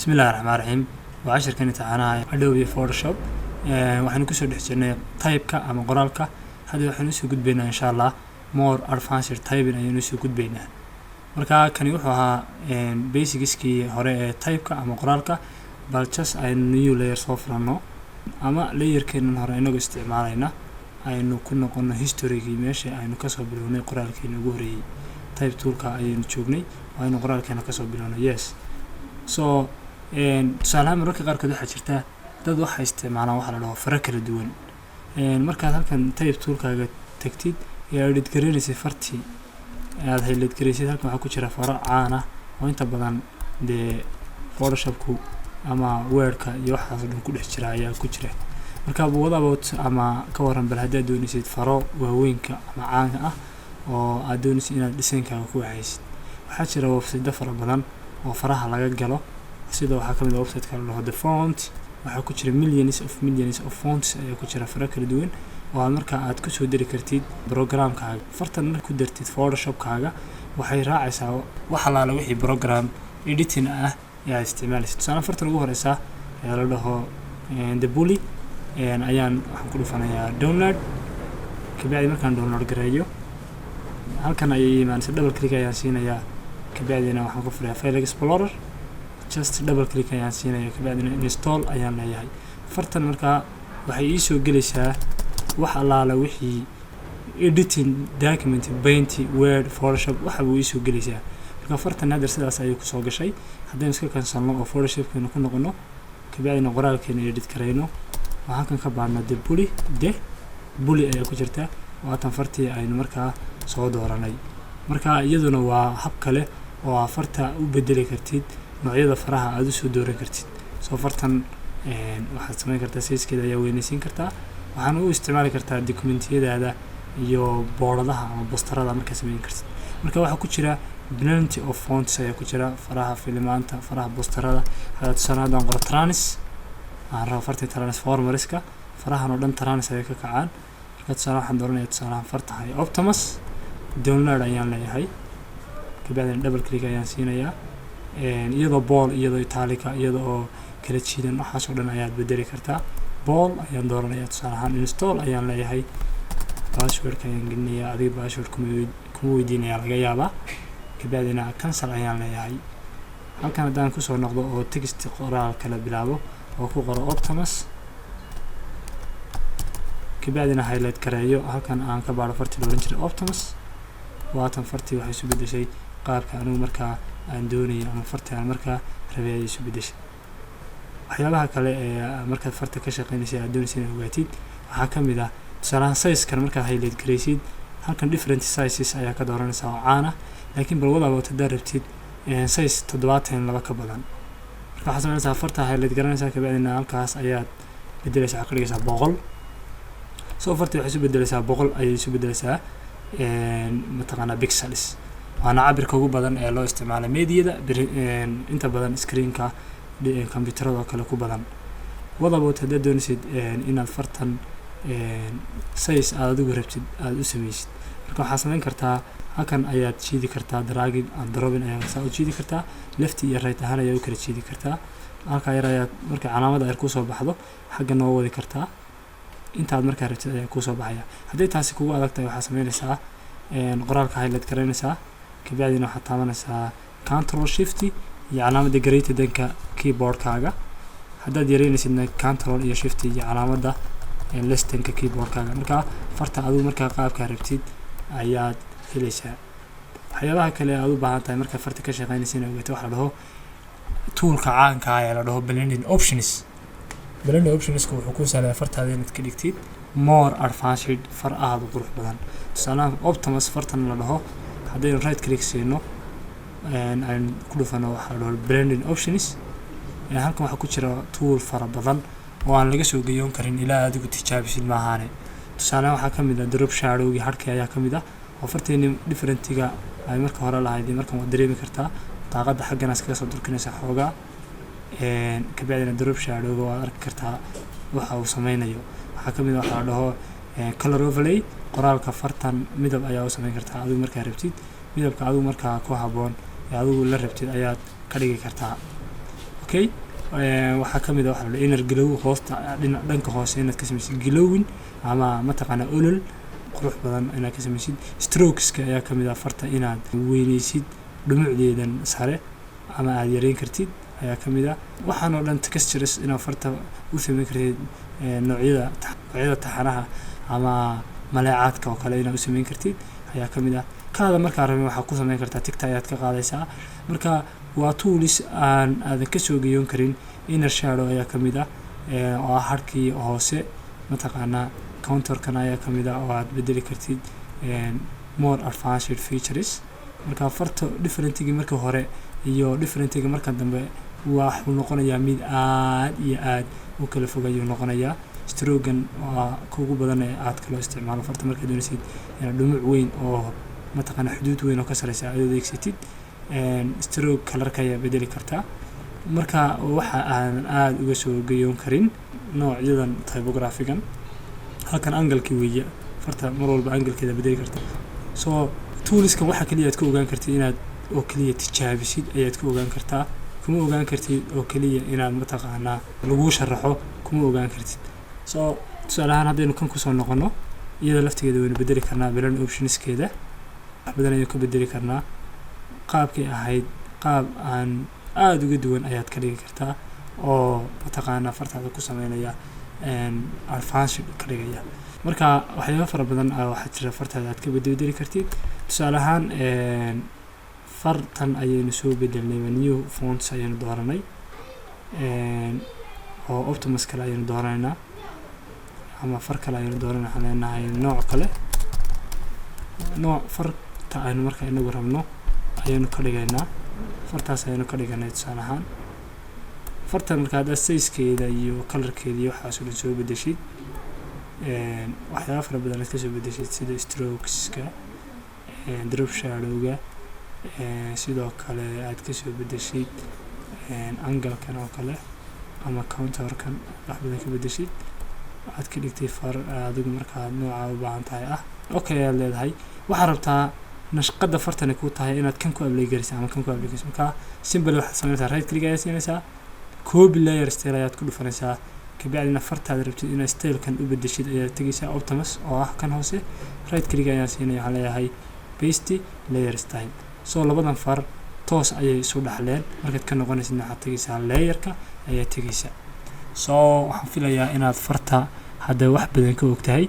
بسم الله الرحمن الرحيم وعشر كانت عنها Adobe Photoshop waxaan ku soo dhex jirnay type-ka ama qoraalka hadda waxaan u soo gudbaynaa insha Allah more advanced typing ayaan u soo gudbaynaa marka kani wuxuu ahaa basicskii hore ee type-ka ama qoraalka bal just ay new layer soo furano ama layerkeena hore inagu isticmaalayna aynu ku noqono history-gii meesha aynu ka soo bilownay qoraalkeena ugu horeeyay type tool-ka ayaynu joognay aynu qoraalkeena ka soo bilownay yes so tusaalaha mararka qaarkood waxaa jirta dad waxa isticmaalaan waxa la dhaho faro kala duwan markaad halkan type tool-kaaga tagtid ee edit gareynaysid fartii aad highlight gareysid halkan waxaa ku jira faro caan ah oo inta badan dee Photoshop-ku ama Word-ka iyo waxaas dhan ku dhex jira ayaa ku jira marka what about ama ka waran bal haddaad doonaysid faro waaweynka ama caanka ah oo aad doonaysid inaad design-kaaga ku waxaysid waxaa jira website fara badan oo faraha laga galo sida waxa kamid ah website-ka la dhaho the font waxaa ku jira millions of fonts ayaa ku jira faro kala duwan oo marka aad ku soo diri kartid programkaaga fartan ku dartid Photoshop-kaaga waxay raacaysaa waxa la wixii program editing ah ee aad isticmaalaysid tusaale fartan ugu horeysa ee la dhaho the bully ayaan waxaan ku dhufanayaa download kabacdi markaan download gareeyo halkan ayay imaanaysaa double click ayaan siinayaa kabacdina waxaan ku furayaa file explorer just double click ayaan siinayaa kabacdina install ayaan leeyahay fartan marka waxay ii soo gelaysaa wax allaala wixii editing document paint word Photoshop waxa uu ii soo gelaysaa marka fartan hadda sidaas ayay ku soo gashay haddii iska kansalno oo Photoshop-keena ku noqono kabacdina qoraalkeena edit kareyno waxaan kan ka baarno the bully ayaa ku jirta waatan fartii aynu markaa soo dooranay marka iyaduna waa hab kale oo farta u bedeli kartid noocyada faraha aad u soo dooran kartid soo fartan waxaad samayn kartaa sizekeeda ayaa weynaysiin kartaa waxaan u isticmaali kartaa dokumentiyadaada iyo booradaha ama posterada marka samayn kartid marka waxa ku jira plenty of fonts ayaa ku jira faraha filmaanta faraha posterada hada tusaaladan qoro trans aan rabo farta transformerska farahan oo dhan trans ay ka kacaan marka tusaale waxaan dooranayaa tusaalahan farta hay Optimus download ayaan leeyahay kabacdina double click ayaan siinayaa iyadoo ball iyadoo italica iyadoo kala jiidan waxaas oo dhan ayaad bedeli kartaa ball ayaan dooranayaa tusaale ahaan install ayaan leeyahay password-ka ayaan gelinayaa adiga password kuma weydiinayaa laga yaabaa kabacdina cancel ayaan leeyahay halkan haddaan kusoo noqdo oo text qoraal kala bilaabo oo ku qoro Optimus kabacdina highlight gareeyo halkan aan ka baaro fartii looran jiray Optimus waatan fartii waxay isu bedeshay qaabka anigu markaa aan doonayay ama fartii aan markaa rabay ay isu bedeshay waxyaabaha kale ee markaad farta ka shaqeynaysid aad doonaysid inaad ogaatid waxaa ka mid ah tusaalahan size-kan markaad highlight gareysid halkan different sizes ayaa ka dooranaysaa oo caan ah laakiin bal wadaaba haddaad rabtid size 72 ka badan marka waxaad samaynaysaa farta highlight garanaysaa kabacdina halkaas ayaad bedelaysaa waxaad ka dhigaysaa 100 soo fartii waxay isu bedelaysaa 100 ayay isu bedelaysaa mataqaanaa pixels waana cabirka ugu badan ee loo isticmaalo meediyada inta badan screen-ka computerada oo kale ku badan wadaba haddaad doonaysid inaad fartan size aad adigu rabtid aad u sameysid marka waxaad samayn kartaa halkan ayaad jiidi kartaa dragging and dropping ayaad saa u jiidi kartaa left iyo right ahaan ayaad u kala jiidi kartaa halka yar ayaad marka calaamada ay ku soo baxdo xagga noo wadi kartaa intaad markaa rabtid ayaa ku soo baxaya haddii taasi kugu adag tahay waxaad samaynaysaa qoraalka highlight gareynaysaa kabacdina waxaad taabanaysaa control shift iyo calaamada greater than-ka keyboard-kaaga haddaad yareynaysidna control iyo shift iyo calaamada less than-ka keyboard-kaaga marka farta adigu markaa qaabka rabtid ayaad helaysaa waxyaabaha kale aad u baahan tahay marka farta ka shaqeynaysid inaad ogaato waxa la dhaho tool-ka caanka ah ee la dhaho blending options wuxuu ku sahlayaa fartaada inaad ka dhigtid more advanced far aad u qurux badan tusaalahan Optimus fartan la dhaho haddaynu right click siino aan ku dhufano waxa la dhaho blending options halkan waxaa ku jira tool fara badan oo aan laga soo geeyon karin ilaa adigu tijaabisid maahaane tusaalahan waxaa ka mid ah drop shadow-gii harkii ayaa ka mid ah oo farteeni different-iga ay marka hore lahayd markan waad dareemi kartaa daaqadda xagganaas kaga soo durkinaysaa xoogaa kabacdina drop shadow-ga waad arki kartaa waxa uu sameynayo waxaa ka mid ah waxa la dhaho color overlay qoraalka fartan midab ayaa u samayn kartaa adigu markaa rabtid midabka adigu markaa ku habboon ee adigu la rabtid ayaad ka dhigi kartaa okay waxaa ka mid ah waxa la inner glow hoosta dhanka hoose inaad ka samaysid glowing ama mataqaana olol qurux badan inaad ka samaysid strokeska ayaa ka mid ah farta inaad weynaysid dhumucdeedan sare ama aad yareyn kartid ayaa ka mid ah waxaan oo dhan textures inaad farta u samayn kartid noocyada taxanaha ama maleecaadka oo kale inaad u samayn kartid ayaa ka mid ah kaada markaa rabin waxaa ku samayn kartaa tigta ayaad ka qaadaysaa marka waa tools aadan ka soo geeyon karin inner shadow ayaa ka mid ah oo harkii hoose mataqaanaa counterkan ayaa ka mid ah oo aad bedeli kartid more advanced features marka farta differentiga marka hore iyo differentiga marka dambe waxuu noqonayaa mid aad iyo aad u kala fog ayuu noqonayaa strogan waa kugu badan ee aad kala isticmaalo farta marka doonaysid dhumuc weyn oo mataqaana xuduud weyn oo ka sareysa aad adeegsatid stroke colorka ayaa bedeli kartaa marka waxa aan aad uga soo geeyon karin noocyadan typographigan halkan angle-kii weeye farta mar walba angle-keeda bedeli karta soo toolskan waxa kaliya aad ku ogaan kartid inaad oo kaliya tijaabisid ayaad ku ogaan kartaa kuma ogaan kartid oo kaliya inaad mataqaanaa lagu sharaxo kuma ogaan kartid soo tusaale ahaan haddaynu kan kusoo noqono iyada laftigeeda waynu bedeli karnaa blend optionskeeda wax badan ayaynu ka bedeli karnaa qaabkay ahayd qaab aan aada uga duwan ayaad ka dhigi kartaa oo mataqaanaa fartaada ku sameynaya advanced ka dhigaya marka waxyaabo fara badan waxaa jira fartaada aad ka bedeli kartid tusaale ahaan fartan ayaynu soo bedelnay new fonts ayaynu dooranay oo optimus kale ayaynu dooranaynaa ama far kale ayaynu dooranay waxaan leenahay nooc farta aynu marka inagu rabno ayaynu ka dhigaynaa fartaas ayaynu ka dhiganay tusaale ahaan fartan marka hadda sizekeeda iyo colorkeeda iyo waxaas oo dhan soo bedeshid waxyaabo fara badan aad ka soo bedeshid sida strokeska drop shadowga sidoo kale aad ka soo bedeshid angle-kan oo kale ama counterkan wax badan ka bedeshid aad ka dhigtay far adigu markaa nooca u baahan tahay okay aad leedahay waxaad rabtaa nashqada fartani ku tahay inaad kan ku apply gariso ama kan ku apply gariso marka simple waxaad sameynaysaa right click ayaad siinaysaa copy layer style ayaad ku dhufanaysaa kabacdina fartaada rabtid inaad stylekan u bedeshid ayaad tegaysaa optimus oo ah kan hoose right click ayaan siinaya waxaan leeyahay paste layer style soo labadan far toos ayay isu dhaxleen markaad ka noqonaysid waxaad tegaysaa layerka ayaad tegaysaa soo waxaan filayaa inaad farta hadda wax badan ka ogtahay